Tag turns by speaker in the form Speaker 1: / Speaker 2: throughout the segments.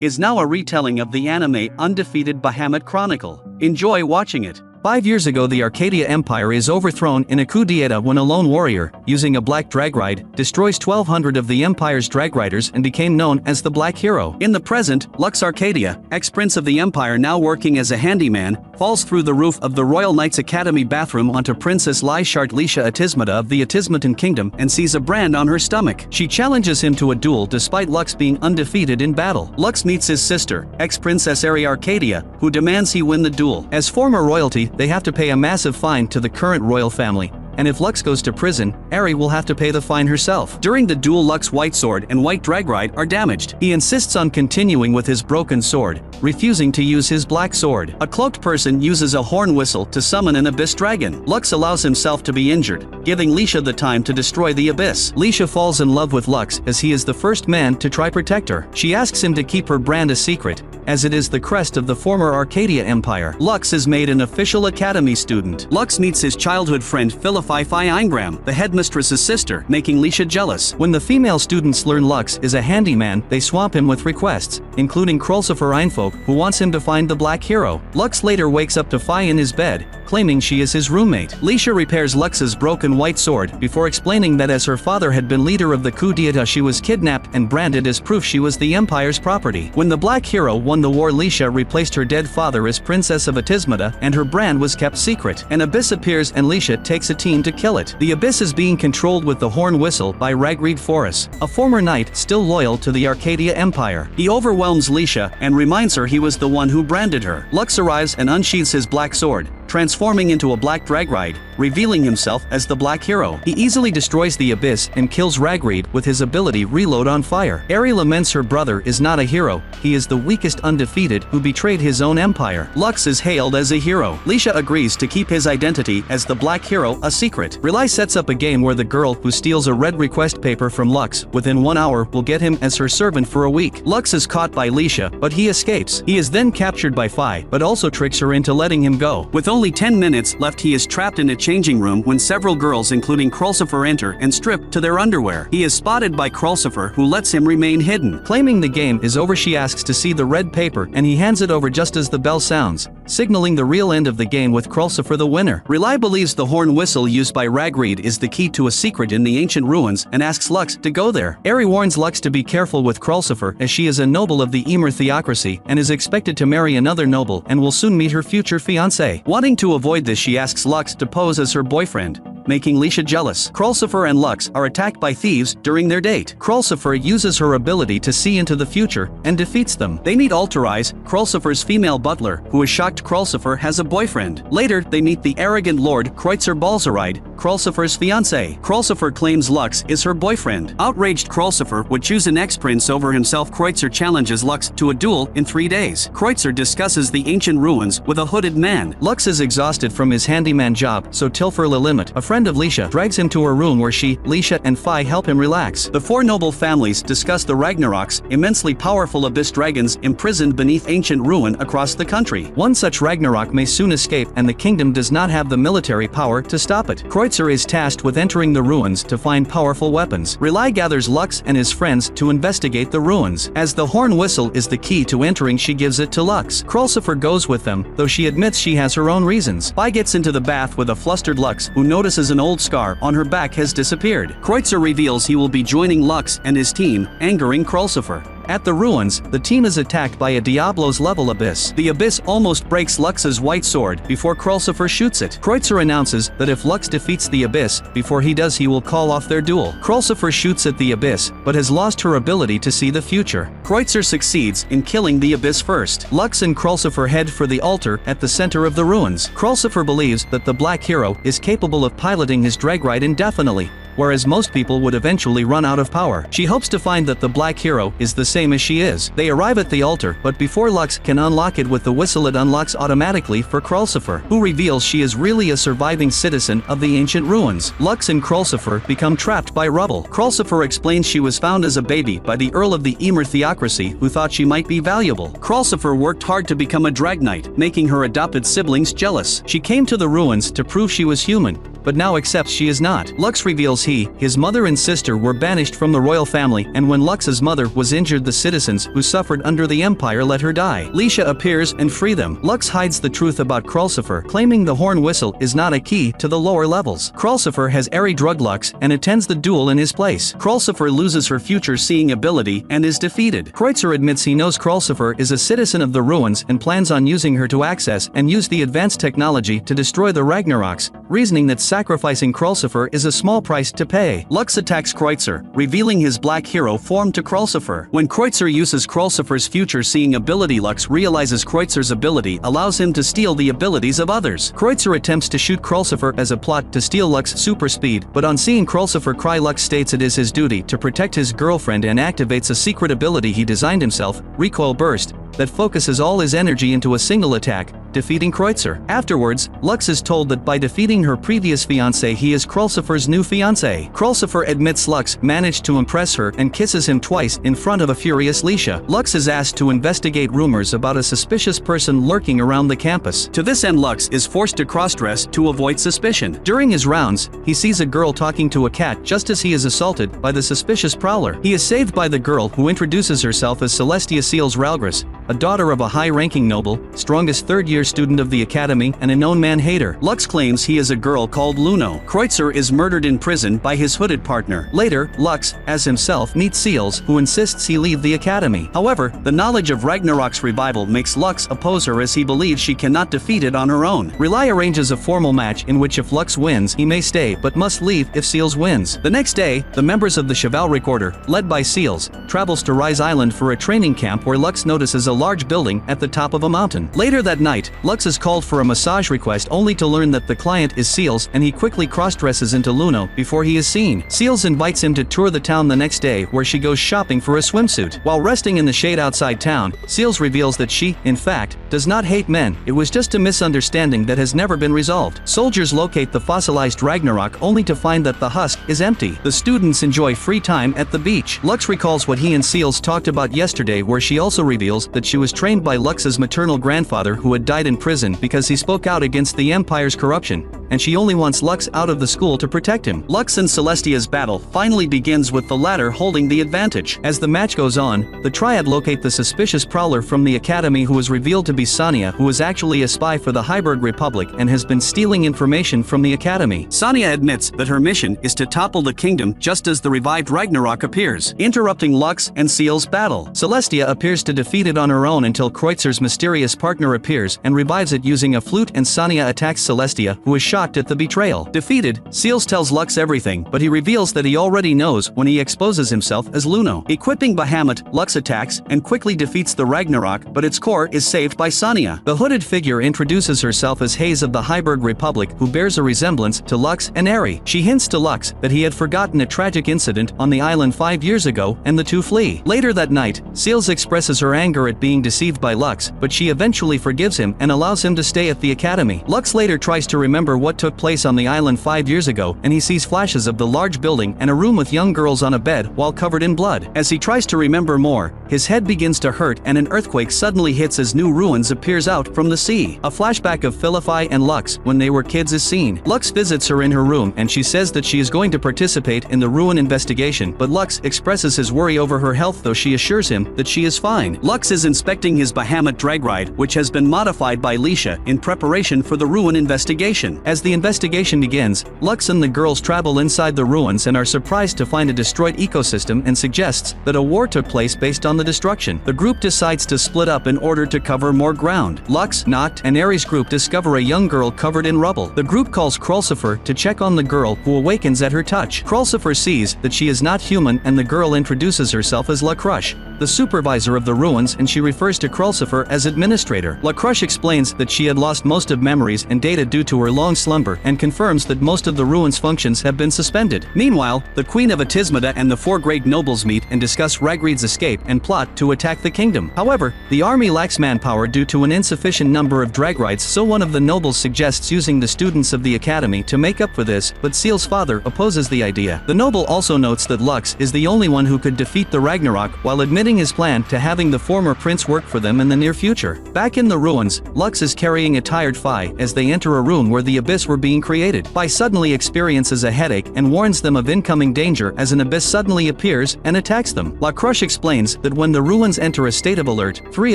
Speaker 1: is now a retelling of the anime Undefeated Bahamut Chronicle. Enjoy watching it. 5 years ago, the Arcadia Empire is overthrown in a coup d'etat when a lone warrior, using a black drag ride, destroys 1,200 of the Empire's drag riders and became known as the Black Hero. In the present, Lux Arcadia, ex-prince of the Empire now working as a handyman, falls through the roof of the Royal Knights Academy bathroom onto Princess Lyshart Lisha Atismata of the Atismatan Kingdom and sees a brand on her stomach. She challenges him to a duel despite Lux being undefeated in battle. Lux meets his sister, ex-princess Ari Arcadia, who demands he win the duel. As former royalty, they have to pay a massive fine to the current royal family, and if Lux goes to prison, Ari will have to pay the fine herself. During the duel, Lux's white sword and white drag ride are damaged. He insists on continuing with his broken sword, refusing to use his black sword. A cloaked person uses a horn whistle to summon an abyss dragon. Lux allows himself to be injured, giving Lisha the time to destroy the abyss. Lisha falls in love with Lux as he is the first man to try protect her. She asks him to keep her brand a secret, as it is the crest of the former Arcadia Empire. Lux is made an official academy student. Lux meets his childhood friend Philippi Ingram, the headmistress's sister, making Lisha jealous. When the female students learn Lux is a handyman, they swamp him with requests, including Krolsifer Einfolk, who wants him to find the Black Hero. Lux later wakes up to Fi in his bed, claiming she is his roommate. Lisha repairs Lux's broken white sword before explaining that as her father had been leader of the coup d'etat, she was kidnapped and branded as proof she was the Empire's property. When the Black Hero won the war, Lisha replaced her dead father as Princess of Atismata, and her brand was kept secret. An abyss appears and Lisha takes a team to kill it. The abyss is being controlled with the horn whistle by Ragreed Forrest, a former knight still loyal to the Arcadia Empire. He overwhelms Lisha and reminds her he was the one who branded her. Lux arrives and unsheathes his black sword, transforming into a black drag ride, revealing himself as the Black Hero. He easily destroys the abyss and kills Ragreed with his ability Reload on Fire. Ari laments her brother is not a hero, he is the weakest undefeated who betrayed his own empire. Lux is hailed as a hero. Lisha agrees to keep his identity as the Black Hero a secret. Relay sets up a game where the girl who steals a red request paper from Lux within 1 hour will get him as her servant for a week. Lux is caught by Lisha, but he escapes. He is then captured by Fi, but also tricks her into letting him go. With only 10 minutes left, he is trapped in a changing room when several girls including Krolsifer enter and strip to their underwear. He is spotted by Krolsifer, who lets him remain hidden. Claiming the game is over, she asks to see the red paper and he hands it over just as the bell sounds, signaling the real end of the game with Krolsifer the winner. Relay believes the horn whistle used by Ragreed is the key to a secret in the ancient ruins and asks Lux to go there. Ari warns Lux to be careful with Krolsifer as she is a noble of the Emer theocracy and is expected to marry another noble and will soon meet her future fiancé. Wanting to avoid this, she asks Lux to pose as her boyfriend, making Lisha jealous. Krolsifer and Lux are attacked by thieves during their date. Krolsifer uses her ability to see into the future and defeats them. They meet Alterise, Krolsifer's female butler, who is shocked Krolsifer has a boyfriend. Later, they meet the arrogant Lord Kreutzer Balzeride, Krolsifer's fiancé. Krolsifer claims Lux is her boyfriend. Outraged, Krolsifer would choose an ex-prince over himself. Kreutzer challenges Lux to a duel in 3 days. Kreutzer discusses the ancient ruins with a hooded man. Lux is exhausted from his handyman job, so Tilfer Lilimit, a friend of Lisha, drags him to her room where she, Lisha, and Fi help him relax. The four noble families discuss the Ragnaroks, immensely powerful abyss dragons imprisoned beneath ancient ruin across the country. One such Ragnarok may soon escape and the kingdom does not have the military power to stop it. Kreutzer is tasked with entering the ruins to find powerful weapons. Relay gathers Lux and his friends to investigate the ruins. As the horn whistle is the key to entering, she gives it to Lux. Krolsifer goes with them, though she admits she has her own reasons. Fi gets into the bath with a flustered Lux, who notices an old scar on her back has disappeared. Kreutzer reveals he will be joining Lux and his team, angering Krolsifer. At the ruins, the team is attacked by a Diablos-level abyss. The abyss almost breaks Lux's white sword before Krolsifer shoots it. Kreutzer announces that if Lux defeats the abyss, before he does he will call off their duel. Krolsifer shoots at the abyss, but has lost her ability to see the future. Kreutzer succeeds in killing the abyss first. Lux and Krolsifer head for the altar at the center of the ruins. Krolsifer believes that the Black Hero is capable of piloting his drag ride indefinitely, whereas most people would eventually run out of power. She hopes to find that the Black Hero is the same as she is. They arrive at the altar, but before Lux can unlock it with the whistle, it unlocks automatically for Krolsifer, who reveals she is really a surviving citizen of the ancient ruins. Lux and Krolsifer become trapped by rubble. Krolsifer explains she was found as a baby by the Earl of the Emer theocracy, who thought she might be valuable. Krolsifer worked hard to become a drag knight, making her adopted siblings jealous. She came to the ruins to prove she was human, but now accepts she is not. Lux reveals his mother and sister were banished from the royal family, and when Lux's mother was injured, the citizens who suffered under the empire let her die. Leisha appears and free them. Lux hides the truth about Krulcifer, claiming the horn whistle is not a key to the lower levels. Krulcifer has airy drug Lux and attends the duel in his place. Krulcifer loses her future-seeing ability and is defeated. Kreutzer admits he knows Krulcifer is a citizen of the ruins and plans on using her to access and use the advanced technology to destroy the Ragnaroks, reasoning that sacrificing Krulcifer is a small price to pay. Lux attacks Kreutzer, revealing his black hero form to Krulcifer. When Kreutzer uses Krulcifer's future-seeing ability, Lux realizes Kreutzer's ability allows him to steal the abilities of others. Kreutzer attempts to shoot Krulcifer as a plot to steal Lux's super speed, but on seeing Krulcifer cry, Lux states it is his duty to protect his girlfriend and activates a secret ability he designed himself, Recoil Burst, that focuses all his energy into a single attack, defeating Kreutzer. Afterwards, Lux is told that by defeating her previous fiancé, he is Krulcifer's new fiancé. Krulcifer admits Lux managed to impress her and kisses him twice in front of a furious Leisha. Lux is asked to investigate rumors about a suspicious person lurking around the campus. To this end, Lux is forced to cross-dress to avoid suspicion. During his rounds, he sees a girl talking to a cat just as he is assaulted by the suspicious prowler. He is saved by the girl, who introduces herself as Celestia Seals Ralgris, a daughter of a high-ranking noble, strongest third-year student of the academy, and a known man-hater. Lux claims he is a girl called Luno. Kreutzer is murdered in prison by his hooded partner. Later, Lux, as himself, meets Seals, who insists he leave the academy. However, the knowledge of Ragnarok's revival makes Lux oppose her, as he believes she cannot defeat it on her own. Rely arranges a formal match in which if Lux wins, he may stay but must leave if Seals wins. The next day, the members of the Chivalric Order, led by Seals, travels to Rise Island for a training camp where Lux notices a large building at the top of a mountain. Later that night, Lux is called for a massage request only to learn that the client is Seals, and he quickly cross-dresses into Luno before he is seen. Seals invites him to tour the town the next day, where she goes shopping for a swimsuit. While resting in the shade outside town, Seals reveals that she, in fact, does not hate men. It was just a misunderstanding that has never been resolved. Soldiers locate the fossilized Ragnarok only to find that the husk is empty. The students enjoy free time at the beach. Lux recalls what he and Seals talked about yesterday, where she also reveals that she was trained by Lux's maternal grandfather, who had died in prison because he spoke out against the Empire's corruption, and she only wants Lux out of the school to protect him. Lux and Celestia's battle finally begins, with the latter holding the advantage. As the match goes on, the Triad locate the suspicious prowler from the academy, who is revealed to be Sonia, who is actually a spy for the Heiberg Republic and has been stealing information from the academy. Sonia admits that her mission is to topple the kingdom just as the revived Ragnarok appears, interrupting Lux and Seal's battle. Celestia appears to defeat it on her own until Kreutzer's mysterious partner appears and revives it using a flute, and Sonia attacks Celestia, who is shocked at the betrayal. Defeated, Seals tells Lux everything, but he reveals that he already knows when he exposes himself as Luno. Equipping Bahamut, Lux attacks and quickly defeats the Ragnarok, but its core is saved by Sonia. The hooded figure introduces herself as Hayes of the Heiberg Republic, who bears a resemblance to Lux and Eri. She hints to Lux that he had forgotten a tragic incident on the island 5 years ago, and the two flee. Later that night, Seals expresses her anger at being deceived by Lux, but she eventually forgives him and allows him to stay at the academy. Lux later tries to remember what took place on the island 5 years ago, and he sees flashes of the large building and a room with young girls on a bed while covered in blood. As he tries to remember more, his head begins to hurt and an earthquake suddenly hits as new ruins appears out from the sea. A flashback of Philippi and Lux when they were kids is seen. Lux visits her in her room and she says that she is going to participate in the ruin investigation, but Lux expresses his worry over her health, though she assures him that she is fine. Lux is inspecting his Bahamut drag ride, which has been modified by Leisha in preparation for the ruin investigation. As the investigation begins, Lux and the girls travel inside the ruins and are surprised to find a destroyed ecosystem, and suggests that a war took place based on the destruction. The group decides to split up in order to cover more ground. Lux, Noct, and Ares' group discover a young girl covered in rubble. The group calls Krulcifer to check on the girl, who awakens at her touch. Krulcifer sees that she is not human, and the girl introduces herself as La Crush, the supervisor of the ruins, and she refers to Krulcifer as administrator. La Crush explains that she had lost most of memories and data due to her long slumber, and confirms that most of the ruins' functions have been suspended. Meanwhile, the Queen of Atismata and the 4 great nobles meet and discuss Ragreed's escape and plan plot to attack the kingdom. However, the army lacks manpower due to an insufficient number of drag rides, so one of the nobles suggests using the students of the academy to make up for this, but Seal's father opposes the idea. The noble also notes that Lux is the only one who could defeat the Ragnarok, while admitting his plan to having the former prince work for them in the near future. Back in the ruins, Lux is carrying a tired Fi as they enter a room where the abyss were being created. Fi suddenly experiences a headache and warns them of incoming danger as an abyss suddenly appears and attacks them. La Crush explains that when the ruins enter a state of alert, 3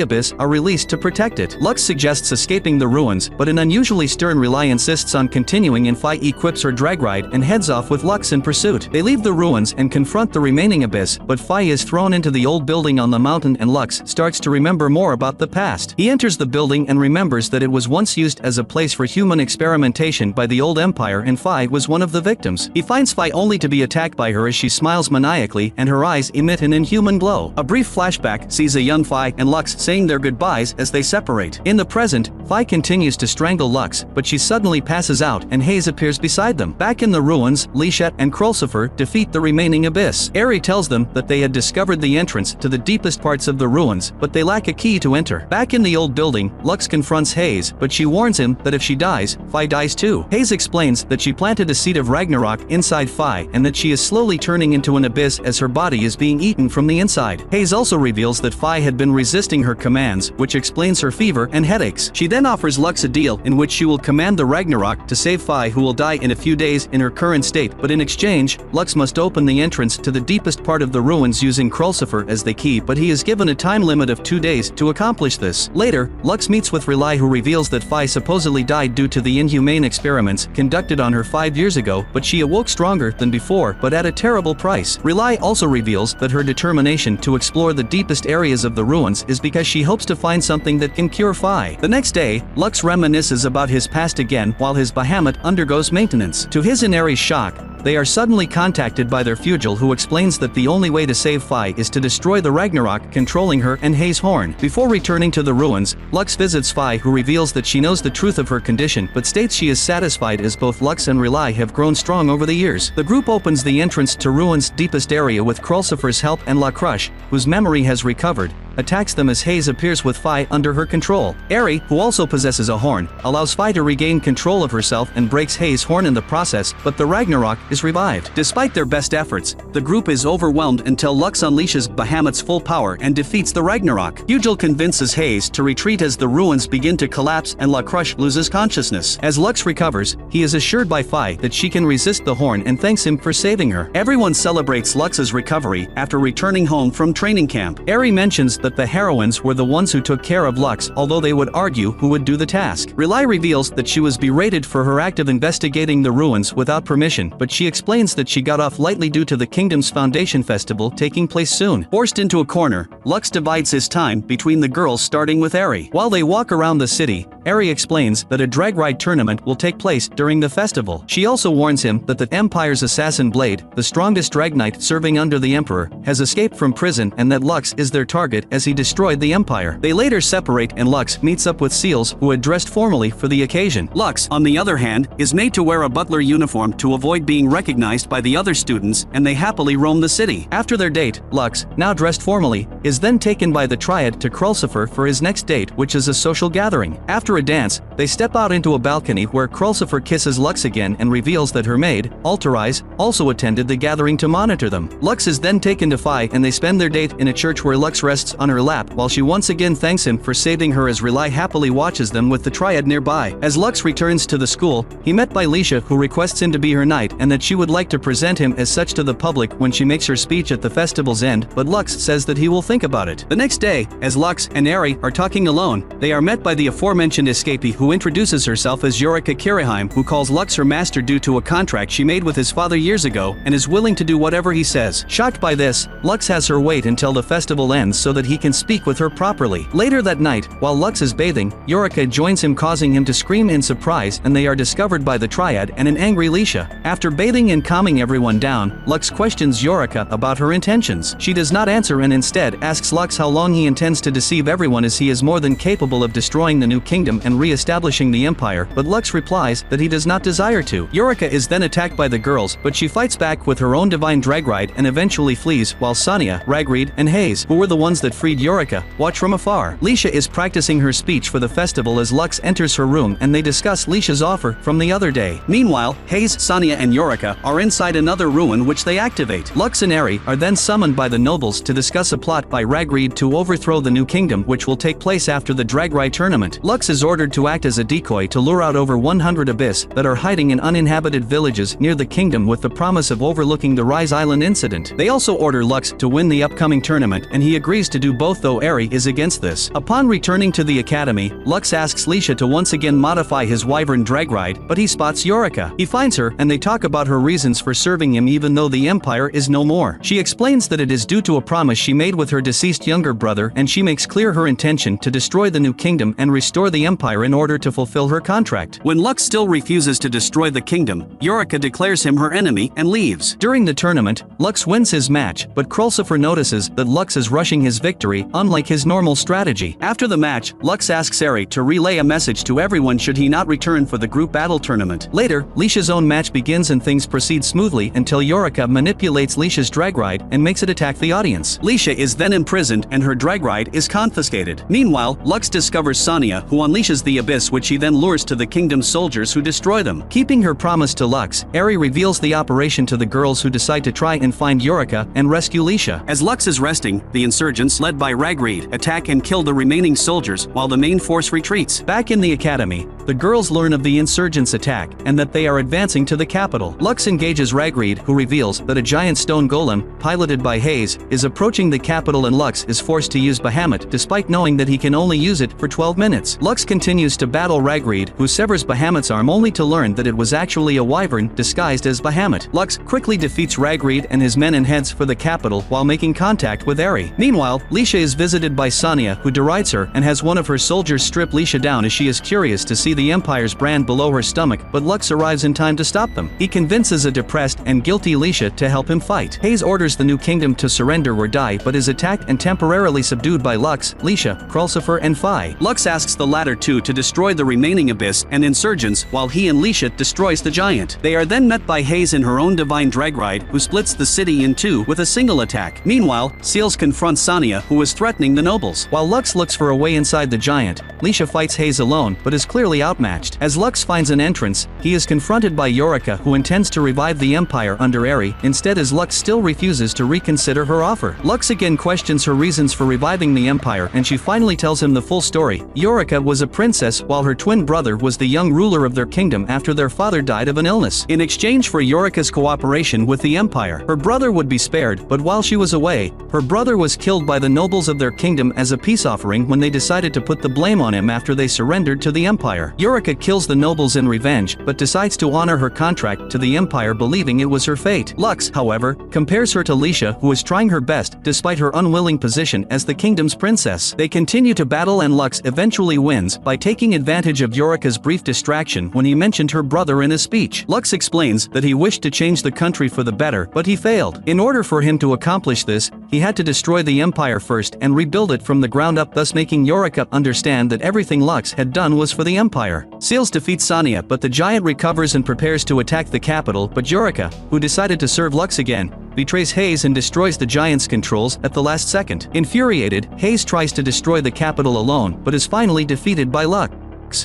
Speaker 1: abyss are released to protect it. Lux suggests escaping the ruins, but an unusually stern Rely insists on continuing, and Fi equips her drag ride and heads off with Lux in pursuit. They leave the ruins and confront the remaining abyss, but Fi is thrown into the old building on the mountain and Lux starts to remember more about the past. He enters the building and remembers that it was once used as a place for human experimentation by the old empire, and Fi was one of the victims. He finds Fi only to be attacked by her as she smiles maniacally and her eyes emit an inhuman glow. A brief flashback sees a young Fi and Lux saying their goodbyes as they separate. In the present, Fi continues to strangle Lux, but she suddenly passes out and Hayes appears beside them. Back in the ruins, Lishet and Krulsifer defeat the remaining abyss. Eri tells them that they had discovered the entrance to the deepest parts of the ruins, but they lack a key to enter. Back in the old building, Lux confronts Hayes, but she warns him that if she dies, Fi dies too. Hayes explains that she planted a seed of Ragnarok inside Fi and that she is slowly turning into an abyss as her body is being eaten from the inside. Hayes also reveals that Fi had been resisting her commands, which explains her fever and headaches. She then offers Lux a deal in which she will command the Ragnarok to save Fi, who will die in a few days in her current state, but in exchange, Lux must open the entrance to the deepest part of the ruins using Krulsifer as the key, but he is given a time limit of 2 days to accomplish this. Later, Lux meets with Rely, who reveals that Fi supposedly died due to the inhumane experiments conducted on her 5 years ago, but she awoke stronger than before, but at a terrible price. Rely also reveals that her determination to explore the deepest areas of the ruins is because she hopes to find something that can cure Fi. The next day, Lux reminisces about his past again while his Bahamut undergoes maintenance. To his and Eri's shock, they are suddenly contacted by their Fugil, who explains that the only way to save Fi is to destroy the Ragnarok controlling her and Hayes Horn. Before returning to the ruins, Lux visits Fi, who reveals that she knows the truth of her condition but states she is satisfied as both Lux and Rely have grown strong over the years. The group opens the entrance to ruins' deepest area with Krulsifer's help, and La Crush, whose memory has recovered, attacks them as Hayes appears with Fi under her control. Eri, who also possesses a horn, allows Fi to regain control of herself and breaks Hayes' horn in the process, but the Ragnarok is revived. Despite their best efforts, the group is overwhelmed until Lux unleashes Bahamut's full power and defeats the Ragnarok. Fugil convinces Hayes to retreat as the ruins begin to collapse and La Crush loses consciousness. As Lux recovers, he is assured by Fi that she can resist the horn and thanks him for saving her. Everyone celebrates Lux's recovery after returning home from training camp. Eri mentions that the heroines were the ones who took care of Lux, although they would argue who would do the task. Rely reveals that she was berated for her act of investigating the ruins without permission, but she explains that she got off lightly due to the kingdom's foundation festival taking place soon. Forced into a corner, Lux divides his time between the girls, starting with Eri. While they walk around the city, Eri explains that a drag ride tournament will take place during the festival. She also warns him that the Empire's assassin Blade, the strongest drag knight serving under the Emperor, has escaped from prison and that Lux is their target as he destroyed the Empire. They later separate and Lux meets up with Seals, who had dressed formally for the occasion. Lux, on the other hand, is made to wear a butler uniform to avoid being recognized by the other students, and they happily roam the city. After their date, Lux, now dressed formally, is then taken by the Triad to Krulsifer for his next date, which is a social gathering. After a dance, they step out into a balcony where Krulsifer kisses Lux again and reveals that her maid, Alterize, also attended the gathering to monitor them. Lux is then taken to Fi and they spend their date in a church where Lux rests on her lap while she once again thanks him for saving her as Rely happily watches them with the Triad nearby. As Lux returns to the school, he met by Lisha, who requests him to be her knight and that she would like to present him as such to the public when she makes her speech at the festival's end, but Lux says that he will think about it. The next day, as Lux and Eri are talking alone, they are met by the aforementioned escapee, who introduces herself as Yorika Kiriheim, who calls Lux her master due to a contract she made with his father years ago and is willing to do whatever he says. Shocked by this, Lux has her wait until the festival ends so that he he can speak with her properly. Later that night, while Lux is bathing, Yorica joins him, causing him to scream in surprise, and they are discovered by the Triad and an angry Lisha. After bathing and calming everyone down, Lux questions Yorica about her intentions. She does not answer and instead asks Lux how long he intends to deceive everyone, as he is more than capable of destroying the new kingdom and re-establishing the empire, but Lux replies that he does not desire to. Yorica is then attacked by the girls, but she fights back with her own divine drag ride and eventually flees, while Sonia, Ragreed, and Hayes, who were the ones that freed Yorica, watch from afar. Lisha is practicing her speech for the festival as Lux enters her room and they discuss Lisha's offer from the other day. Meanwhile, Hayes, Sonia, and Yorica are inside another ruin which they activate. Lux and Eri are then summoned by the nobles to discuss a plot by Ragreed to overthrow the new kingdom, which will take place after the drag ride tournament. Lux is ordered to act as a decoy to lure out over 100 abyss that are hiding in uninhabited villages near the kingdom with the promise of overlooking the Rise Island incident. They also order Lux to win the upcoming tournament, and he agrees to do both, though Eri is against this. Upon returning to the academy, Lux asks Lisha to once again modify his wyvern drag ride, but he spots Yorica. He finds her and they talk about her reasons for serving him even though the empire is no more. She explains that it is due to a promise she made with her deceased younger brother, and she makes clear her intention to destroy the new kingdom and restore the empire in order to fulfill her contract. When Lux still refuses to destroy the kingdom, Yorica declares him her enemy and leaves. During the tournament, Lux wins his match, but Krulsifer notices that Lux is rushing his victory, unlike his normal strategy. After the match, Lux asks Eri to relay a message to everyone should he not return for the group battle tournament. Later, Lisha's own match begins and things proceed smoothly until Yorica manipulates Lisha's drag ride and makes it attack the audience. Lisha is then imprisoned and her drag ride is confiscated. Meanwhile, Lux discovers Sonia, who unleashes the abyss, which he then lures to the kingdom's soldiers who destroy them. Keeping her promise to Lux, Eri reveals the operation to the girls, who decide to try and find Yorica and rescue Lisha. As Lux is resting, the insurgents, led by Ragreed, attack and kill the remaining soldiers while the main force retreats. Back in the academy, the girls learn of the insurgents' attack and that they are advancing to the capital. Lux engages Ragreed, who reveals that a giant stone golem, piloted by Hayes, is approaching the capital, and Lux is forced to use Bahamut despite knowing that he can only use it for 12 minutes. Lux continues to battle Ragreed, who severs Bahamut's arm only to learn that it was actually a wyvern disguised as Bahamut. Lux quickly defeats Ragreed and his men and heads for the capital while making contact with Eri. Meanwhile, Lisha is visited by Sonia, who derides her and has one of her soldiers strip Lisha down as she is curious to see the Empire's brand below her stomach, but Lux arrives in time to stop them. He convinces a depressed and guilty Lisha to help him fight. Hayes orders the new kingdom to surrender or die, but is attacked and temporarily subdued by Lux, Lisha, Krulsifer, and Phi. Lux asks the latter two to destroy the remaining abyss and insurgents while he and Lisha destroys the giant. They are then met by Hayes in her own divine drag ride, who splits the city in two with a single attack. Meanwhile, Seals confronts Sonia, who is threatening the nobles. While Lux looks for a way inside the giant, Lisha fights Hayes alone but is clearly outmatched. As Lux finds an entrance, he is confronted by Yorica, who intends to revive the empire under Eri, instead, as Lux still refuses to reconsider her offer. Lux again questions her reasons for reviving the empire, and she finally tells him the full story. Yorica was a princess while her twin brother was the young ruler of their kingdom after their father died of an illness. In exchange for Yorica's cooperation with the empire, her brother would be spared, but while she was away, her brother was killed by the nobles of their kingdom as a peace offering when they decided to put the blame on him after they surrendered to the empire. Yorica kills the nobles in revenge, but decides to honor her contract to the empire, believing it was her fate. Lux, however, compares her to Lisha, who is trying her best despite her unwilling position as the kingdom's princess. They continue to battle and Lux eventually wins by taking advantage of Yorica's brief distraction when he mentioned her brother in a speech. Lux explains that he wished to change the country for the better, but he failed. In order for him to accomplish this, he had to destroy the empire first and rebuild it from the ground up, thus making Yorica understand that everything Lux had done was for the empire. Seals defeats Sonia, but the giant recovers and prepares to attack the capital, but Yorica, who decided to serve Lux again, betrays Hayes and destroys the giant's controls at the last second. Infuriated, Hayes tries to destroy the capital alone, but is finally defeated by Lux.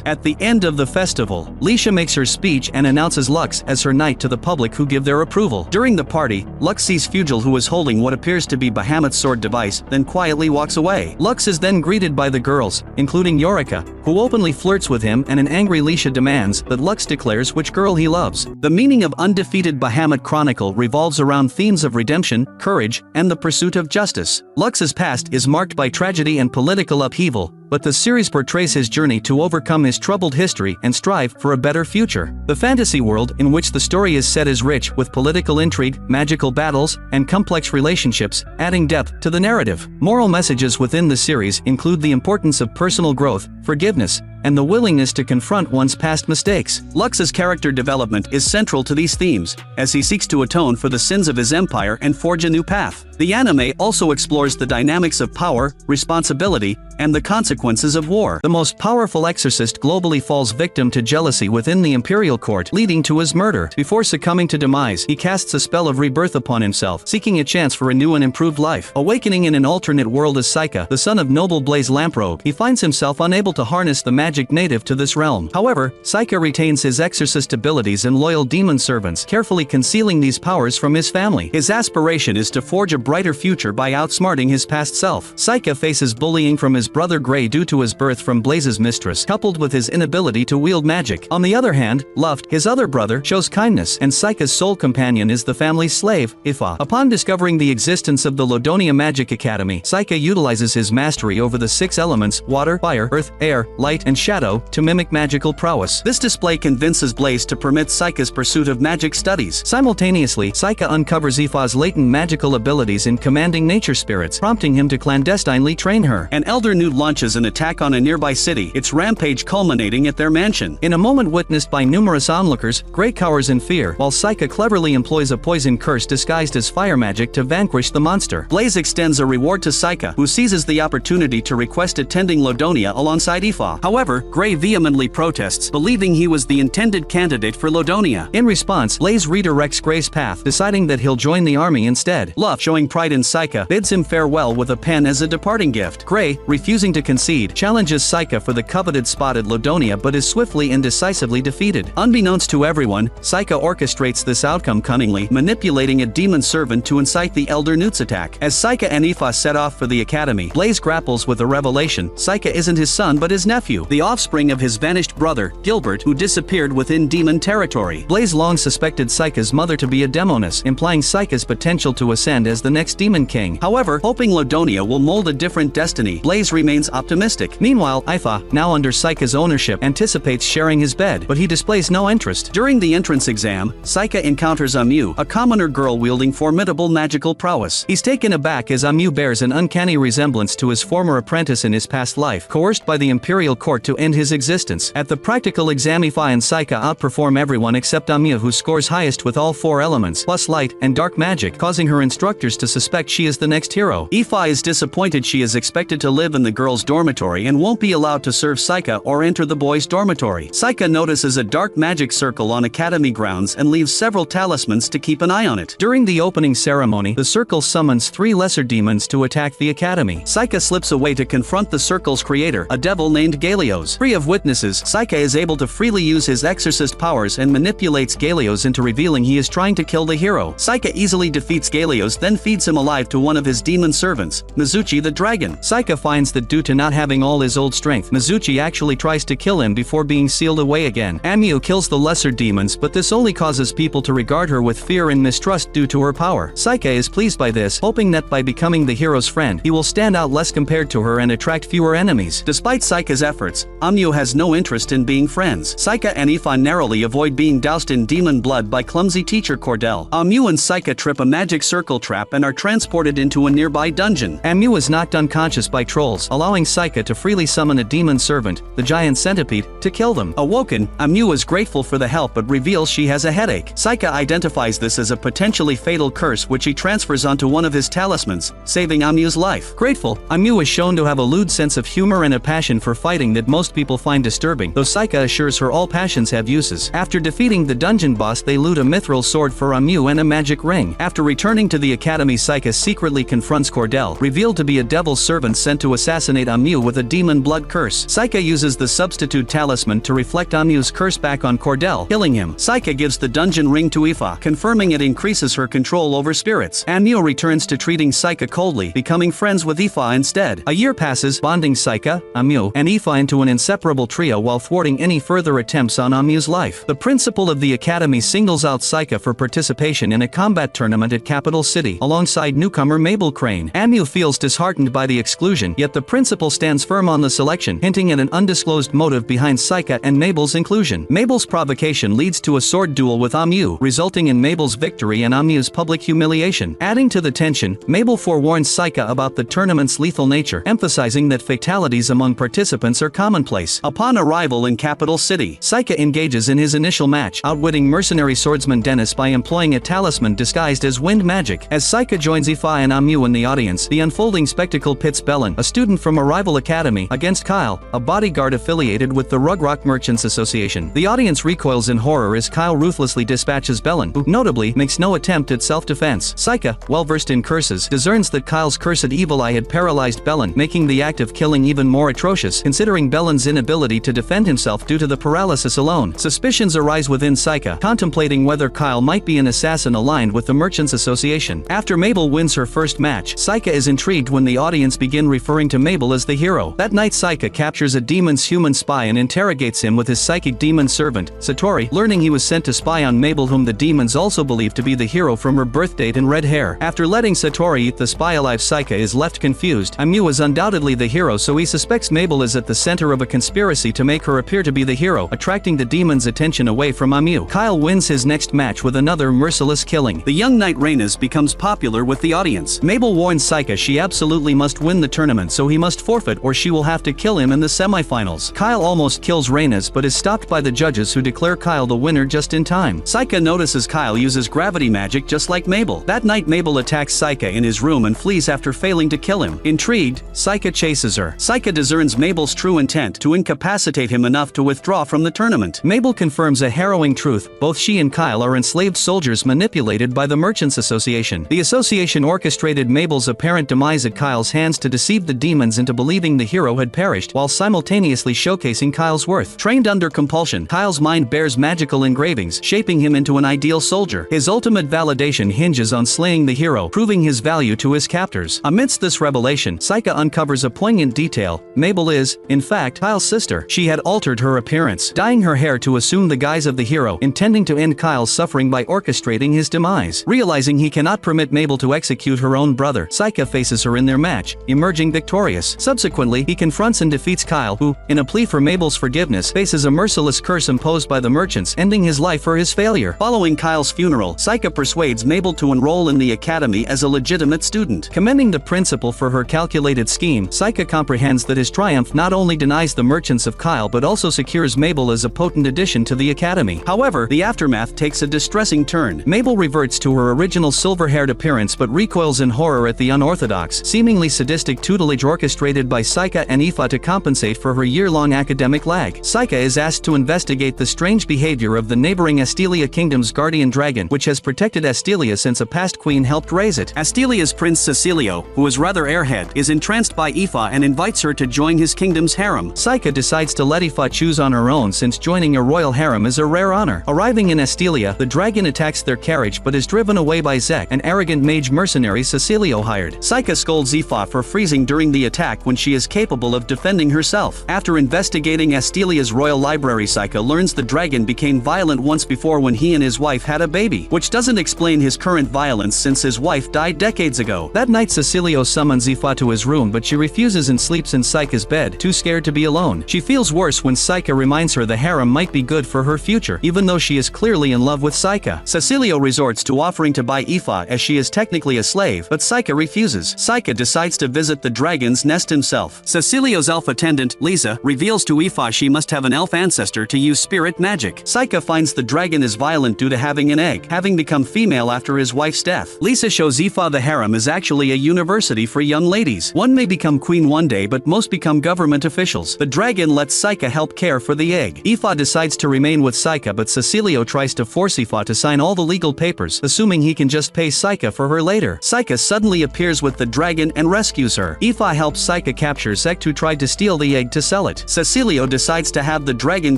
Speaker 1: At the end of the festival, Lisha makes her speech and announces Lux as her knight to the public, who give their approval. During the party, Lux sees Fugil, who is holding what appears to be Bahamut's sword device, then quietly walks away. Lux is then greeted by the girls, including Yorica, who openly flirts with him, and an angry Lisha demands that Lux declares which girl he loves. The meaning of Undefeated Bahamut Chronicle revolves around themes of redemption, courage, and the pursuit of justice. Lux's past is marked by tragedy and political upheaval, but the series portrays his journey to overcome his troubled history and strive for a better future. The fantasy world in which the story is set is rich with political intrigue, magical battles, and complex relationships, adding depth to the narrative. Moral messages within the series include the importance of personal growth, forgiveness, and the willingness to confront one's past mistakes. Lux's character development is central to these themes, as he seeks to atone for the sins of his empire and forge a new path. The anime also explores the dynamics of power, responsibility, and the consequences of war. The most powerful exorcist globally falls victim to jealousy within the imperial court, leading to his murder. Before succumbing to demise, he casts a spell of rebirth upon himself, seeking a chance for a new and improved life. Awakening in an alternate world as Saika, the son of noble Blaze Lamprobe, he finds himself unable to harness the magic native to this realm. However, Saika retains his exorcist abilities and loyal demon servants, carefully concealing these powers from his family. His aspiration is to forge a brighter future by outsmarting his past self. Saika faces bullying from his brother Gray due to his birth from Blaze's mistress, coupled with his inability to wield magic. On the other hand, Luft, his other brother, shows kindness, and Saika's sole companion is the family's slave, Ifa. Upon discovering the existence of the Lodonia Magic Academy, Saika utilizes his mastery over the 6 elements, water, fire, earth, air, light, and shadow, to mimic magical prowess. This display convinces Blaze to permit Saika's pursuit of magic studies. Simultaneously, Saika uncovers Ifa's latent magical abilities in commanding nature spirits, prompting him to clandestinely train her. An elder newt launches an attack on a nearby city, its rampage culminating at their mansion. In a moment witnessed by numerous onlookers, Gray cowers in fear, while Saika cleverly employs a poison curse disguised as fire magic to vanquish the monster. Blaze extends a reward to Saika, who seizes the opportunity to request attending Lodonia alongside Ifa. However, Gray vehemently protests, believing he was the intended candidate for Lodonia. In response, Blaze redirects Gray's path, deciding that he'll join the army instead. Luft, showing pride in Saika, bids him farewell with a pen as a departing gift. Gray, refusing to concede, challenges Saika for the coveted spot at Lodonia but is swiftly and decisively defeated. Unbeknownst to everyone, Saika orchestrates this outcome cunningly, manipulating a demon servant to incite the Elder Newt's attack. As Saika and Ifa set off for the academy, Blaze grapples with a revelation. Saika isn't his son but his nephew, the offspring of his vanished brother, Gilbert, who disappeared within demon territory. Blaze long suspected Saika's mother to be a demoness, implying Saika's potential to ascend as the next demon king. However, hoping Lodonia will mold a different destiny, Blaze remains optimistic. Meanwhile, Ifa, now under Saika's ownership, anticipates sharing his bed, but he displays no interest. During the entrance exam, Saika encounters Amu, a commoner girl wielding formidable magical prowess. He's taken aback as Amu bears an uncanny resemblance to his former apprentice in his past life, coerced by the imperial court to end his existence. At the practical exam, Ifa and Saika outperform everyone except Amu, who scores highest with all 4 elements, plus light and dark magic, causing her instructors to suspect she is the next hero. Ifa is disappointed she is expected to live in the girls' dormitory and won't be allowed to serve Saika or enter the boys' dormitory. Saika notices a dark magic circle on academy grounds and leaves several talismans to keep an eye on it. During the opening ceremony, the circle summons 3 lesser demons to attack the academy. Saika slips away to confront the circle's creator, a devil named Galios. Free of witnesses, Saika is able to freely use his exorcist powers and manipulates Galios into revealing he is trying to kill the hero. Saika easily defeats Galios, then feeds him alive to one of his demon servants, Mizuchi the dragon. Saika finds that due to not having all his old strength, Mizuchi actually tries to kill him before being sealed away again. Amu kills the lesser demons, but this only causes people to regard her with fear and mistrust due to her power. Saika is pleased by this, hoping that by becoming the hero's friend, he will stand out less compared to her and attract fewer enemies. Despite Saika's efforts, Amu has no interest in being friends. Saika and Ifa narrowly avoid being doused in demon blood by clumsy teacher Cordell. Amu and Saika trip a magic circle trap and are transported into a nearby dungeon. Amu is knocked unconscious by trolls, allowing Saika to freely summon a demon servant, the giant centipede, to kill them. Awoken, Amu is grateful for the help but reveals she has a headache. Saika identifies this as a potentially fatal curse which he transfers onto one of his talismans, saving Amu's life. Grateful, Amu is shown to have a lewd sense of humor and a passion for fighting that most people find disturbing, though Saika assures her all passions have uses. After defeating the dungeon boss, they loot a mithril sword for Amu and a magic ring. After returning to the academy, Saika secretly confronts Cordell, revealed to be a devil's servant sent to assassinate Amu with a demon blood curse. Saika uses the substitute talisman to reflect Amu's curse back on Cordell, killing him. Saika gives the dungeon ring to Ifa, confirming it increases her control over spirits. Amu returns to treating Saika coldly, becoming friends with Ifa instead. A year passes, bonding Saika, Amu, and Ifa into into an inseparable trio while thwarting any further attempts on Amu's life. The principal of the academy singles out Saika for participation in a combat tournament at Capital City, alongside newcomer Mabel Crane. Amu feels disheartened by the exclusion, yet the principal stands firm on the selection, hinting at an undisclosed motive behind Saika and Mabel's inclusion. Mabel's provocation leads to a sword duel with Amu, resulting in Mabel's victory and Amu's public humiliation. Adding to the tension, Mabel forewarns Saika about the tournament's lethal nature, emphasizing that fatalities among participants are commonplace. Upon arrival in Capital City, Saika engages in his initial match, outwitting mercenary swordsman Dennis by employing a talisman disguised as wind magic. As Saika joins Ifa and Amu in the audience, the unfolding spectacle pits Belen, a student from a rival academy, against Kyle, a bodyguard affiliated with the Rugrock Merchants Association. The audience recoils in horror as Kyle ruthlessly dispatches Belen, who, notably, makes no attempt at self-defense. Saika, well-versed in curses, discerns that Kyle's cursed evil eye had paralyzed Belen, making the act of killing even more atrocious, considering Belen's inability to defend himself due to the paralysis alone. Suspicions arise within Saika, contemplating whether Kyle might be an assassin aligned with the Merchants Association. After Mabel wins her first match, Saika is intrigued when the audience begin referring to Mabel as the hero. That night Saika captures a demon's human spy and interrogates him with his psychic demon servant, Satori, learning he was sent to spy on Mabel, whom the demons also believe to be the hero from her birth date and red hair. After letting Satori eat the spy alive, Saika is left confused. Amu is undoubtedly the hero, so he suspects Mabel is at the center of a conspiracy to make her appear to be the hero, attracting the demon's attention away from Amu. Kyle wins his next match with another merciless killing. The young knight Reynes becomes popular with the audience. Mabel warns Saika she absolutely must win the tournament, so he must forfeit or she will have to kill him in the semifinals. Kyle almost kills Reynes but is stopped by the judges, who declare Kyle the winner just in time. Saika notices Kyle uses gravity magic just like Mabel. That night Mabel attacks Saika in his room and flees after failing to kill him. Intrigued, Saika chases her. Saika discerns Mabel's true intent to incapacitate him enough to withdraw from the tournament. Mabel confirms a harrowing truth: both she and Kyle are enslaved soldiers manipulated by the Merchants Association. The association orchestrated Mabel's apparent demise at Kyle's hands to deceive the demons into believing the hero had perished, while simultaneously showcasing Kyle's worth. Trained under compulsion, Kyle's mind bears magical engravings, shaping him into an ideal soldier. His ultimate validation hinges on slaying the hero, proving his value to his captors. Amidst this revelation, Saika uncovers a poignant detail: Mabel is, in fact, Kyle's sister. She had altered her appearance, dyeing her hair to assume the guise of the hero, intending to end Kyle's suffering by orchestrating his demise. Realizing he cannot permit Mabel to execute her own brother, Saika faces her in their match, emerging victorious. Subsequently, he confronts and defeats Kyle, who, in a plea for Mabel's forgiveness, faces a merciless curse imposed by the merchants, ending his life for his failure. Following Kyle's funeral, Saika persuades Mabel to enroll in the academy as a legitimate student. Commending the principal for her calculated scheme, Saika comprehends that his triumph not only denies the merchants of Kyle but also secures Mabel as a potent addition to the academy. However, the aftermath takes a distressing turn. Mabel reverts to her original silver-haired appearance but recoils in horror at the unorthodox, seemingly sadistic tutelage orchestrated by Saika and Ifa to compensate for her year-long academic lag. Saika is asked to investigate the strange behavior of the neighboring Astelia Kingdom's guardian dragon, which has protected Astelia since a past queen helped raise it. Astelia's prince Cecilio, who is rather airhead, is entranced by Ifa and invites her to join his kingdom's harem. Saika decides to let Ifa choose on her own, since joining a royal harem is a rare honor. Arriving in Astelia, the dragon attacks their carriage but is driven away by Zek, an arrogant mage mercenary Cecilio hired. Saika scolds Ifa for freezing during the attack when she is capable of defending herself. After investigating Astelia's royal library, Saika learns the dragon became violent once before when he and his wife had a baby, which doesn't explain his current violence since his wife died decades ago. That night Cecilio summons Ifa to his room, but she refuses and sleeps in Saika's bed, too scared to be alone. She feels worse when Saika reminds her the harem might be good for her future, even though she is clearly in love with Saika. Cecilio resorts to offering to buy Ifa as she is technically a slave, but Saika refuses. Saika decides to visit the dragon's nest himself. Cecilio's elf attendant, Lisa, reveals to Ifa she must have an elf ancestor to use spirit magic. Saika finds the dragon is violent due to having an egg, having become female after his wife's death. Lisa shows Ifa the harem is actually a university for young ladies. One may become queen one day, but most become government officials. The dragon lets Saika help care for the egg. Ifa decides to remain with Saika, but Cecilio tries to force Ifa to sign all the legal papers, assuming he can just pay Saika for her later. Saika suddenly appears with the dragon and rescues her. Ifa helps Saika capture Zek, who tried to steal the egg to sell it. Cecilio decides to have the dragon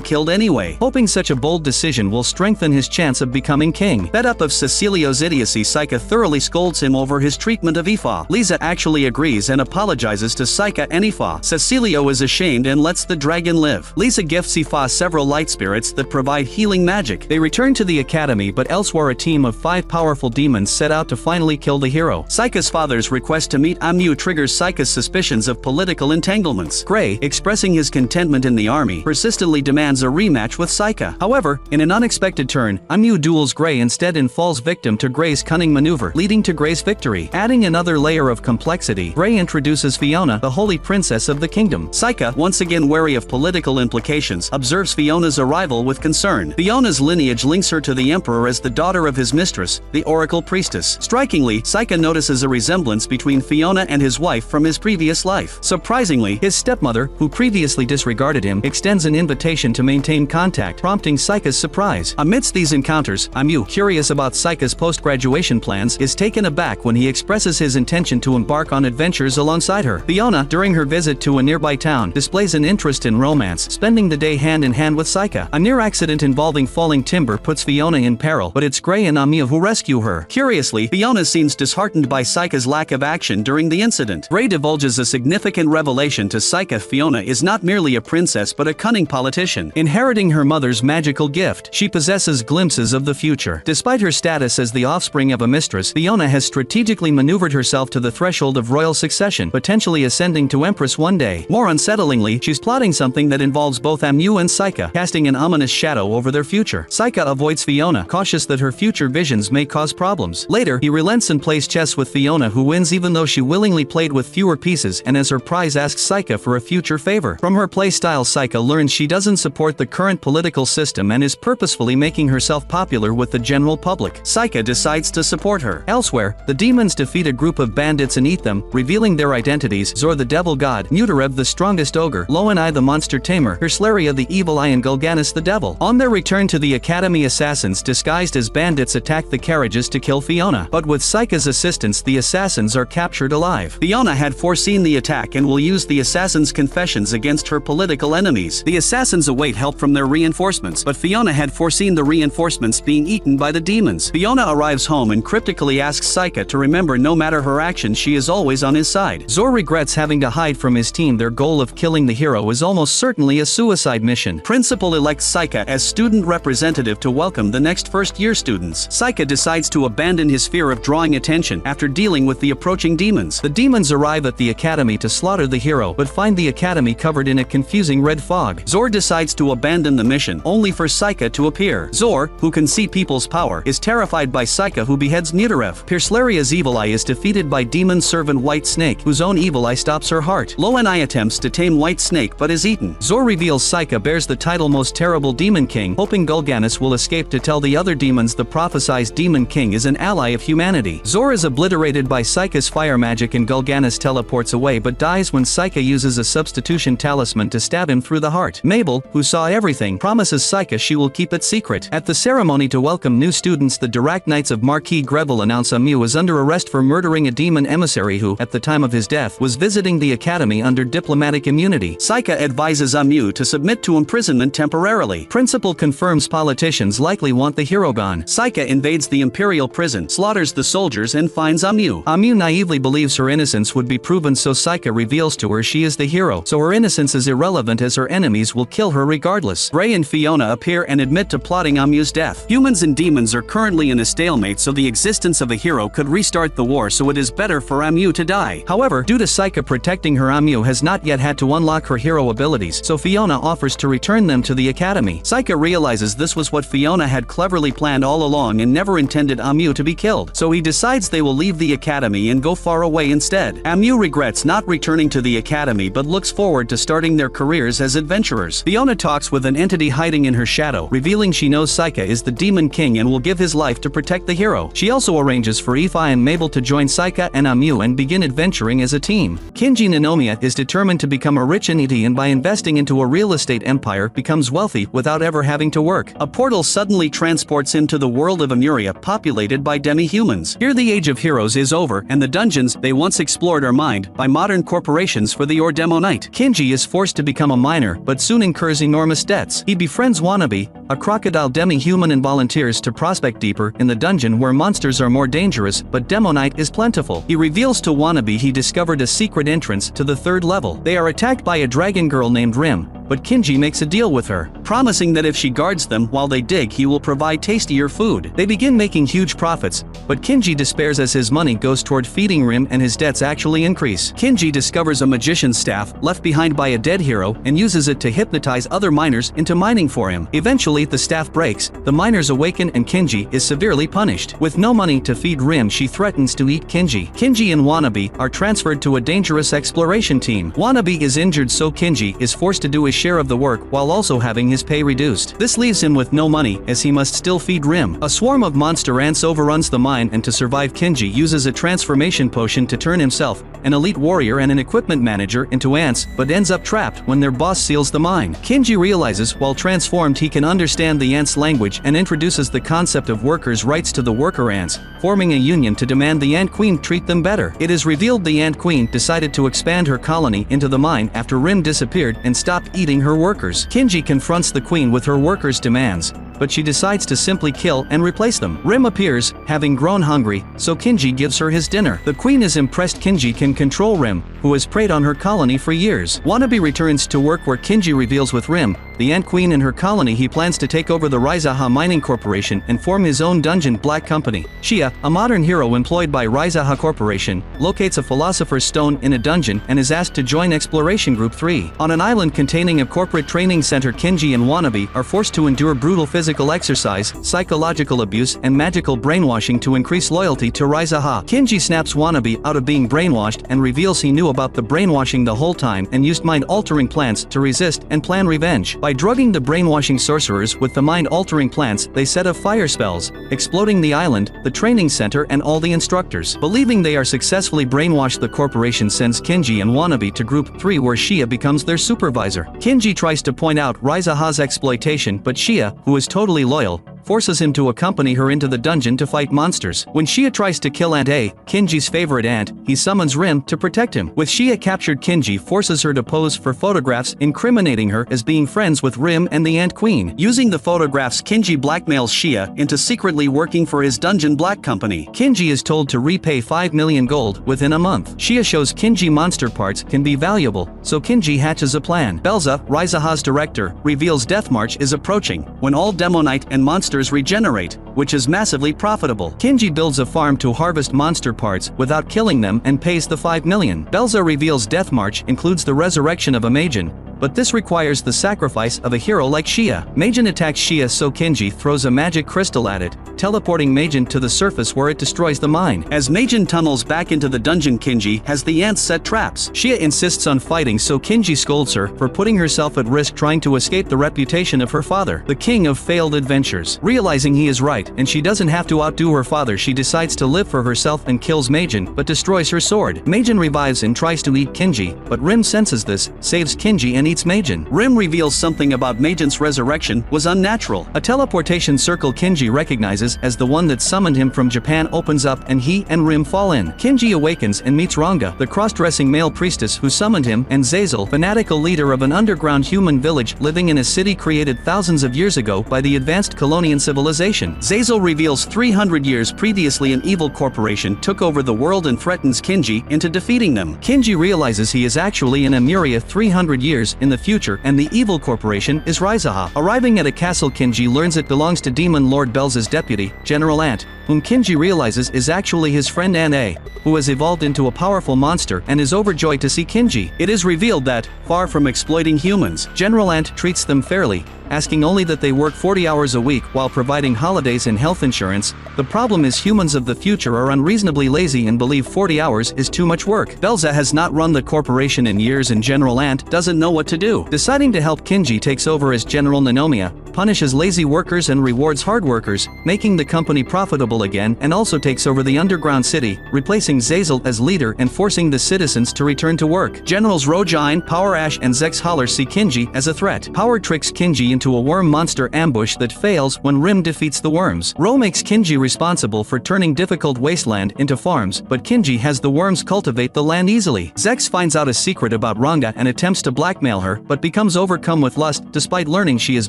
Speaker 1: killed anyway, hoping such a bold decision will strengthen his chance of becoming king. Fed up of Cecilio's idiocy, Saika thoroughly scolds him over his treatment of Ifa. Lisa actually agrees and apologizes to Saika and Ifa. Cecilio is ashamed tamed and lets the dragon live. Lisa gifts Ifa several light spirits that provide healing magic. They return to the academy, but elsewhere a team of 5 powerful demons set out to finally kill the hero. Saika's father's request to meet Amyu triggers Saika's suspicions of political entanglements. Gray, expressing his contentment in the army, persistently demands a rematch with Saika. However, in an unexpected turn, Amyu duels Gray instead and falls victim to Gray's cunning maneuver, leading to Gray's victory. Adding another layer of complexity, Gray introduces Fiona, the holy princess of the kingdom. Saika, once again wary of political implications, observes Fiona's arrival with concern. Fiona's lineage links her to the emperor as the daughter of his mistress, the oracle priestess. Strikingly, Saika notices a resemblance between Fiona and his wife from his previous life. Surprisingly, his stepmother, who previously disregarded him, extends an invitation to maintain contact, prompting Saika's surprise. Amidst these encounters, Amyu, curious about Saika's post-graduation plans, is taken aback when he expresses his intention to embark on adventures alongside her. Fiona, during her visit to a nearby town, displays an interest in romance, spending the day hand-in-hand with Saika. A near accident involving falling timber puts Fiona in peril, but it's Gray and Amyu who rescue her. Curiously, Fiona seems disheartened by Saika's lack of action during the incident. Gray divulges a significant revelation to Saika. Fiona is not merely a princess but a cunning politician. Inheriting her mother's magical gift, she possesses glimpses of the future. Despite her status as the offspring of a mistress, Fiona has strategically maneuvered herself to the threshold of royal succession, potentially ascending to empress one day. More unsettlingly, she's plotting something that involves both Amyu and Saika, casting an ominous shadow over their future. Saika avoids Fiona, cautious that her future visions may cause problems. Later, he relents and plays chess with Fiona, who wins even though she willingly played with fewer pieces, and as her prize asks Saika for a future favor. From her playstyle, Saika learns she doesn't support the current political system and is purposefully making herself popular with the general public. Saika decides to support her. Elsewhere, the demons defeat a group of bandits and eat them, revealing their identities: Zor the devil god, Mutarev the strongest ogre, Loenai the monster tamer, Herslaria the evil eye, and Gulganis the devil. On their return to the academy, assassins disguised as bandits attack the carriages to kill Fiona, but with Saika's assistance the assassins are captured alive. Fiona had foreseen the attack and will use the assassins' confessions against her political enemies. The assassins await help from their reinforcements, but Fiona had foreseen the reinforcements being eaten by the demons. Fiona arrives home and cryptically asks Saika to remember no matter her actions she is always on his side. Zor regrets having to hide from his team. Their goal of killing the hero is almost certainly a suicide mission. Principal elects Saika as student representative to welcome the next first-year students. Saika decides to abandon his fear of drawing attention after dealing with the approaching demons. The demons arrive at the academy to slaughter the hero, but find the academy covered in a confusing red fog. Zor decides to abandon the mission, only for Saika to appear. Zor, who can see people's power, is terrified by Saika, who beheads Mutarev. Herslaria's evil eye is defeated by demon servant White Snake, whose own evil eye stops her heart. Loenai attempts to tame White Snake but is eaten. Zor reveals Saika bears the title Most Terrible Demon King, hoping Gulganis will escape to tell the other demons the prophesized Demon King is an ally of humanity. Zor is obliterated by Saika's fire magic and Gulganis teleports away but dies when Saika uses a substitution talisman to stab him through the heart. Mabel, who saw everything, promises Saika she will keep it secret. At the ceremony to welcome new students, the Dirac Knights of Marquis Greville announce Amyu is under arrest for murdering a demon emissary who, at the time of his death, was visiting the academy under diplomatic immunity. Saika advises Amyu to submit to imprisonment temporarily. Principal confirms politicians likely want the hero gone. Saika invades the imperial prison, slaughters the soldiers, and finds Amyu. Amyu naively believes her innocence would be proven, so Saika reveals to her she is the hero, so her innocence is irrelevant as her enemies will kill her regardless. Gray and Fiona appear and admit to plotting Amyu's death. Humans and demons are currently in a stalemate, so the existence of a hero could restart the war, so it is better for Amyu to die. However, due to Saika protecting her, Amyu has not yet had to unlock her hero abilities, so Fiona offers to return them to the academy. Saika realizes this was what Fiona had cleverly planned all along and never intended Amyu to be killed, so he decides they will leave the academy and go far away instead. Amyu regrets not returning to the academy but looks forward to starting their careers as adventurers. Fiona talks with an entity hiding in her shadow, revealing she knows Saika is the Demon King and will give his life to protect the hero. She also arranges for Ifa and Mabel to join Saika and Amyu and begin adventuring as a team. Kinji Ninomiya is determined to become a rich Aniti and by investing into a real estate empire becomes wealthy without ever having to work. A portal suddenly transports him to the world of Amuria, populated by demi-humans. Here the age of heroes is over and the dungeons they once explored are mined by modern corporations for the Ordemonite. Kinji is forced to become a miner but soon incurs enormous debts. He befriends Wannabe, a crocodile demi-human, and volunteers to prospect deeper in the dungeon where monsters are more dangerous but Demonite is plentiful. He reveals to Wannabe he discovered a secret entrance to the 3rd level. They are attacked attacked by a dragon girl named Rim, but Kinji makes a deal with her, promising that if she guards them while they dig he will provide tastier food. They begin making huge profits, but Kinji despairs as his money goes toward feeding Rim and his debts actually increase. Kinji discovers a magician's staff left behind by a dead hero and uses it to hypnotize other miners into mining for him. Eventually the staff breaks, the miners awaken and Kinji is severely punished. With no money to feed Rim she threatens to eat Kinji. Kinji and Wannabe are transferred to a dangerous exploration team. Wannabe is injured so Kinji is forced to do his share of the work while also having his pay reduced. This leaves him with no money as he must still feed Rim. A swarm of monster ants overruns the mine and to survive Kinji uses a transformation potion to turn himself, an elite warrior and an equipment manager, into ants, but ends up trapped when their boss seals the mine. Kinji realizes while transformed he can understand the ants' language and introduces the concept of workers' rights to the worker ants, forming a union to demand the Ant Queen treat them better. It is revealed the Ant Queen decided to expand her colony into the mine after Rim disappeared and stopped eating her workers. Kinji confronts the queen with her workers' demands, but she decides to simply kill and replace them. Rim appears, having grown hungry, so Kinji gives her his dinner. The queen is impressed Kinji can control Rim, who has preyed on her colony for years. Wannabe returns to work where Kinji reveals with Rim, the Ant Queen and her colony he plans to take over the Raizaha Mining Corporation and form his own dungeon black company. Shia, a modern hero employed by Raizaha Corporation, locates a philosopher's stone in a dungeon and is asked to join Exploration Group 3. On an island containing a corporate training center Kinji and Wannabe are forced to endure brutal physical exercise, psychological abuse and magical brainwashing to increase loyalty to Raizaha. Kinji snaps Wannabe out of being brainwashed and reveals he knew about the brainwashing the whole time and used mind-altering plants to resist and plan revenge. By drugging the brainwashing sorcerers with the mind-altering plants, they set off fire spells, exploding the island, the training center and all the instructors. Believing they are successfully brainwashed, the corporation sends Kinji and Wannabe to Group 3 where Shia becomes their supervisor. Kinji tries to point out Raizaha's exploitation, but Shia, who is totally loyal, forces him to accompany her into the dungeon to fight monsters. When Shia tries to kill Ant A, Kinji's favorite ant, he summons Rim to protect him. With Shia captured, Kinji forces her to pose for photographs, incriminating her as being friends with Rim and the Ant Queen. Using the photographs, Kinji blackmails Shia into secretly working for his dungeon black company. Kinji is told to repay 5 million gold within a month. Shia shows Kinji monster parts can be valuable, so Kinji hatches a plan. Belza, Raizaha's director, reveals Death March is approaching, when all Demonite and monster regenerate, which is massively profitable. Kinji builds a farm to harvest monster parts without killing them and pays the 5 million. Belza reveals Death March includes the resurrection of a Majin, but this requires the sacrifice of a hero like Shia. Majin attacks Shia so Kinji throws a magic crystal at it, teleporting Majin to the surface where it destroys the mine. As Majin tunnels back into the dungeon, Kinji has the ants set traps. Shia insists on fighting so Kinji scolds her for putting herself at risk trying to escape the reputation of her father, the king of failed adventures. Realizing he is right and she doesn't have to outdo her father, she decides to live for herself and kills Majin, but destroys her sword. Majin revives and tries to eat Kinji, but Rim senses this, saves Kinji and eats Majin. Rim reveals something about Majin's resurrection was unnatural. A teleportation circle Kinji recognizes as the one that summoned him from Japan opens up and he and Rim fall in. Kinji awakens and meets Ranga, the cross-dressing male priestess who summoned him, and Zazel, fanatical leader of an underground human village living in a city created thousands of years ago by the advanced Colonian civilization. Zazel reveals 300 years previously an evil corporation took over the world and threatens Kinji into defeating them. Kinji realizes he is actually in Emuria 300 years in the future and the evil corporation is Raizaha. Arriving at a castle, Kinji learns it belongs to Demon Lord Belza's deputy, General Ant, whom Kinji realizes is actually his friend Ant A, who has evolved into a powerful monster and is overjoyed to see Kinji. It is revealed that, far from exploiting humans, General Ant treats them fairly, asking only that they work 40 hours a week while providing holidays and health insurance. The problem is humans of the future are unreasonably lazy and believe 40 hours is too much work. Belza has not run the corporation in years and General Ant doesn't know what to do. Deciding to help, Kinji takes over as General Nanomiya, punishes lazy workers and rewards hard workers, making the company profitable again, and also takes over the underground city, replacing Zazel as leader and forcing the citizens to return to work. Generals Rojine, Power Ash and Zex Holler see Kinji as a threat. Power tricks Kinji into a worm monster ambush that fails when Rim defeats the worm. worms. Ro makes Kinji responsible for turning difficult wasteland into farms, but Kinji has the worms cultivate the land easily. Zex finds out a secret about Ranga and attempts to blackmail her, but becomes overcome with lust despite learning she is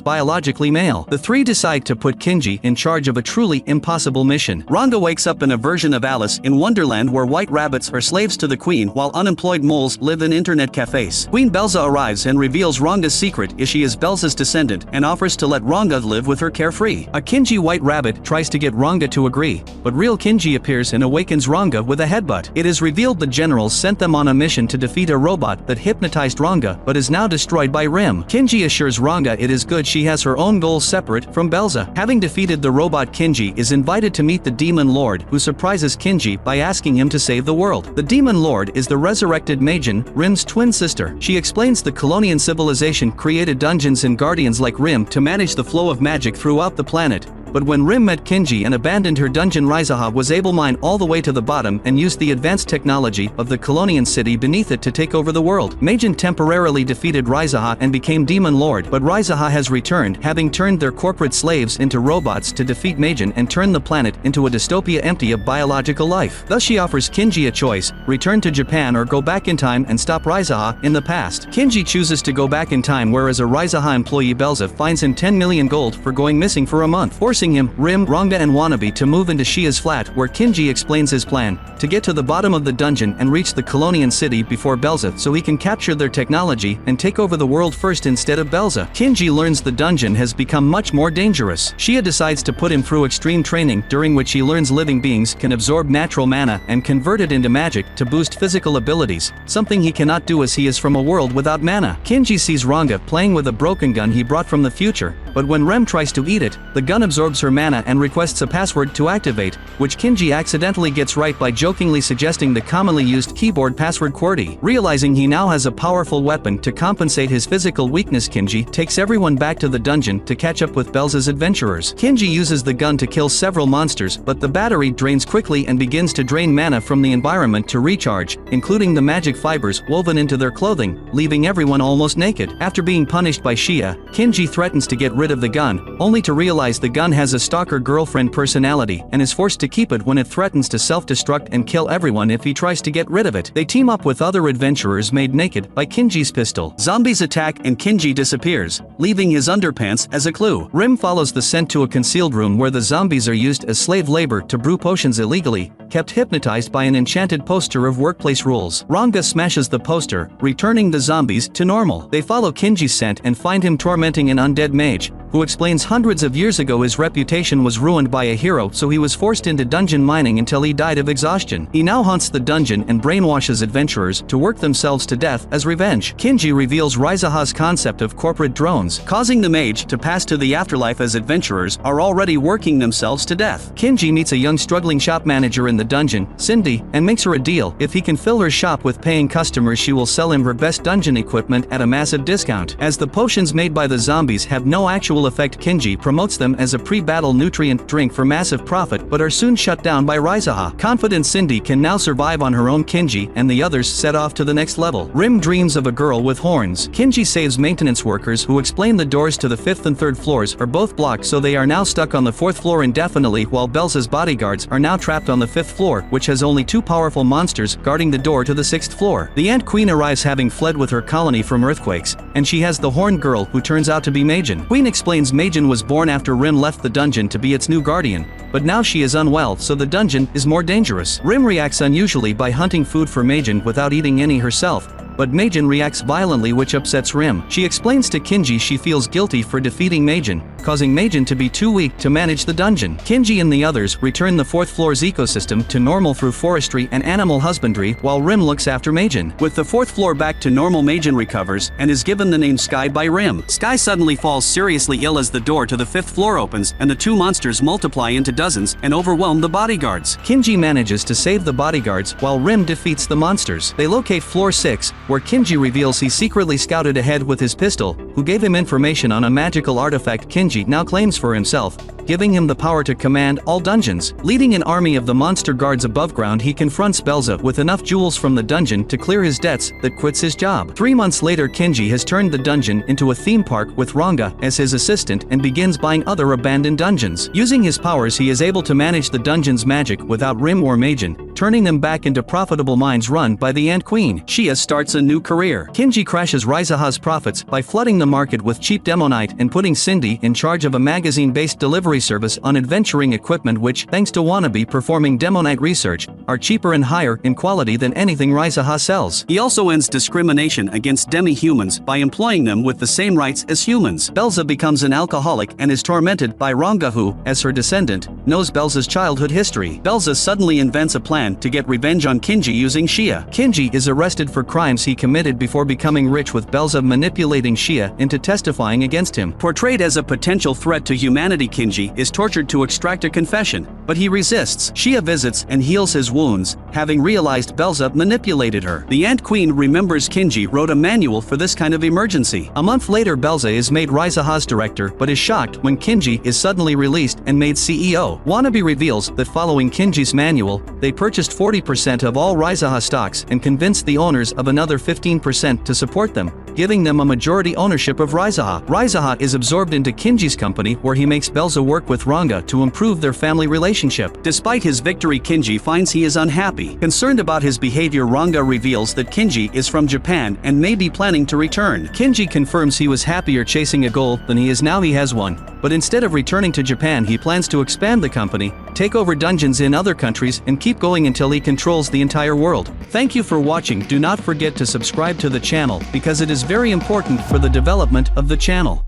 Speaker 1: biologically male. The three decide to put Kinji in charge of a truly impossible mission. Ranga wakes up in a version of Alice in Wonderland where white rabbits are slaves to the queen while unemployed moles live in internet cafes. Queen Belza arrives and reveals Ranga's secret is she is Belza's descendant and offers to let Ranga live with her carefree. A Kinji white rabbit tries to get Ranga to agree, but real Kinji appears and awakens Ranga with a headbutt. It is revealed the generals sent them on a mission to defeat a robot that hypnotized Ranga but is now destroyed by Rim. Kinji assures Ranga it is good she has her own goals separate from Belza. Having defeated the robot, Kinji is invited to meet the Demon Lord, who surprises Kinji by asking him to save the world. The Demon Lord is the resurrected Majin, Rim's twin sister. She explains the Colonian civilization created dungeons and guardians like Rim to manage the flow of magic throughout the planet. But when Rim met Kinji and abandoned her dungeon, Rizaha was able to mine all the way to the bottom and used the advanced technology of the Colonian city beneath it to take over the world. Majin temporarily defeated Rizaha and became Demon Lord, but Rizaha has returned, having turned their corporate slaves into robots to defeat Majin and turn the planet into a dystopia empty of biological life. Thus she offers Kinji a choice: return to Japan or go back in time and stop Rizaha in the past. Kinji chooses to go back in time, whereas a Rizaha employee Belza finds him 10 million gold for going missing for a month, forcing him, Rim, Ranga and Wannabe to move into Shia's flat, where Kinji explains his plan to get to the bottom of the dungeon and reach the Colonian city before Belza so he can capture their technology and take over the world first instead of Belza. Kinji learns the dungeon has become much more dangerous. Shia decides to put him through extreme training, during which he learns living beings can absorb natural mana and convert it into magic to boost physical abilities, something he cannot do as he is from a world without mana. Kinji sees Ranga playing with a broken gun he brought from the future, but when Rem tries to eat it, the gun absorbs her mana and requests a password to activate, which Kinji accidentally gets right by jokingly suggesting the commonly used keyboard password QWERTY. Realizing he now has a powerful weapon to compensate his physical weakness, Kinji takes everyone back to the dungeon to catch up with Belza's adventurers. Kinji uses the gun to kill several monsters, but the battery drains quickly and begins to drain mana from the environment to recharge, including the magic fibers woven into their clothing, leaving everyone almost naked. After being punished by Shia, Kinji threatens to get rid of the gun, only to realize the gun has a stalker girlfriend personality and is forced to keep it when it threatens to self-destruct and kill everyone if he tries to get rid of it. They team up with other adventurers made naked by Kinji's pistol. Zombies attack and Kinji disappears, leaving his underpants as a clue. Rim follows the scent to a concealed room where the zombies are used as slave labor to brew potions illegally, kept hypnotized by an enchanted poster of workplace rules. Ranga smashes the poster, returning the zombies to normal. They follow Kinji's scent and find him tormenting an undead mage, who explains hundreds of years ago his reputation was ruined by a hero, so he was forced into dungeon mining until he died of exhaustion. He now haunts the dungeon and brainwashes adventurers to work themselves to death as revenge. Kinji reveals Rizaha's concept of corporate drones, causing the mage to pass to the afterlife as adventurers are already working themselves to death. Kinji meets a young struggling shop manager in the dungeon, Cindy, and makes her a deal. If he can fill her shop with paying customers, she will sell him her best dungeon equipment at a massive discount. As the potions made by the zombies have no actual effect, Kinji promotes them as a pre-battle nutrient drink for massive profit, but are soon shut down by Rizaha. Confident Cindy can now survive on her own, Kinji and the others set off to the next level. Rim dreams of a girl with horns. Kinji saves maintenance workers who explain the doors to the 5th and 3rd floors are both blocked, so they are now stuck on the 4th floor indefinitely, while Belza's bodyguards are now trapped on the 5th floor, which has only 2 powerful monsters guarding the door to the 6th floor. The Ant Queen arrives, having fled with her colony from earthquakes, and she has the horned girl who turns out to be Majin. Queen explains Majin was born after Rim left the dungeon to be its new guardian, but now she is unwell, so the dungeon is more dangerous. Rim reacts unusually by hunting food for Majin without eating any herself, but Majin reacts violently, which upsets Rim. She explains to Kinji she feels guilty for defeating Majin, causing Majin to be too weak to manage the dungeon. Kinji and the others return the 4th floor's ecosystem to normal through forestry and animal husbandry, while Rim looks after Majin. With the 4th floor back to normal, Majin recovers and is given the name Sky by Rim. Sky suddenly falls seriously ill as the door to the 5th floor opens and the 2 monsters multiply into dozens and overwhelm the bodyguards. Kinji manages to save the bodyguards while Rim defeats the monsters. They locate floor 6, where Kinji reveals he secretly scouted ahead with his pistol, who gave him information on a magical artifact Kinji now claims for himself, giving him the power to command all dungeons. Leading an army of the monster guards above ground, he confronts Belza with enough jewels from the dungeon to clear his debts, that quits his job. 3 months later, Kinji has turned the dungeon into a theme park with Ranga as his assistant and begins buying other abandoned dungeons. Using his powers, he is able to manage the dungeon's magic without Rim or Majin, turning them back into profitable mines run by the Ant Queen. Shia starts a new career. Kinji crashes Raizaha's profits by flooding the market with cheap demonite and putting Cindy in charge of a magazine-based delivery service on adventuring equipment which, thanks to Wannabe performing demonite research, are cheaper and higher in quality than anything Raizaha sells. He also ends discrimination against demi-humans by employing them with the same rights as humans. Belza becomes an alcoholic and is tormented by Ranga, who, as her descendant, knows Belza's childhood history. Belza suddenly invents a plan to get revenge on Kinji using Shia. Kinji is arrested for crimes he committed before becoming rich, with Belza manipulating Shia into testifying against him. Portrayed as a potential threat to humanity, Kinji is tortured to extract a confession, but he resists. Shia visits and heals his wounds, having realized Belza manipulated her. The Ant Queen remembers Kinji wrote a manual for this kind of emergency. A month later, Belza is made Raizaha's director but is shocked when Kinji is suddenly released and made CEO. Wannabe reveals that following Kinji's manual, they purchased 40% of all Raizaha stocks and convinced the owners of another 15% to support them, giving them a majority ownership of Raizaha. Raizaha is absorbed into Kinji's company, where he makes Belza work with Ranga to improve their family relationship. Despite his victory, Kinji finds he is unhappy. Concerned about his behavior, Ranga reveals that Kinji is from Japan and may be planning to return. Kinji confirms he was happier chasing a goal than he is now. He has one, but instead of returning to Japan, he plans to expand the company, take over dungeons in other countries, and keep going until he controls the entire world. Thank you for watching. Do not forget to subscribe to the channel because it is very important for the development of the channel.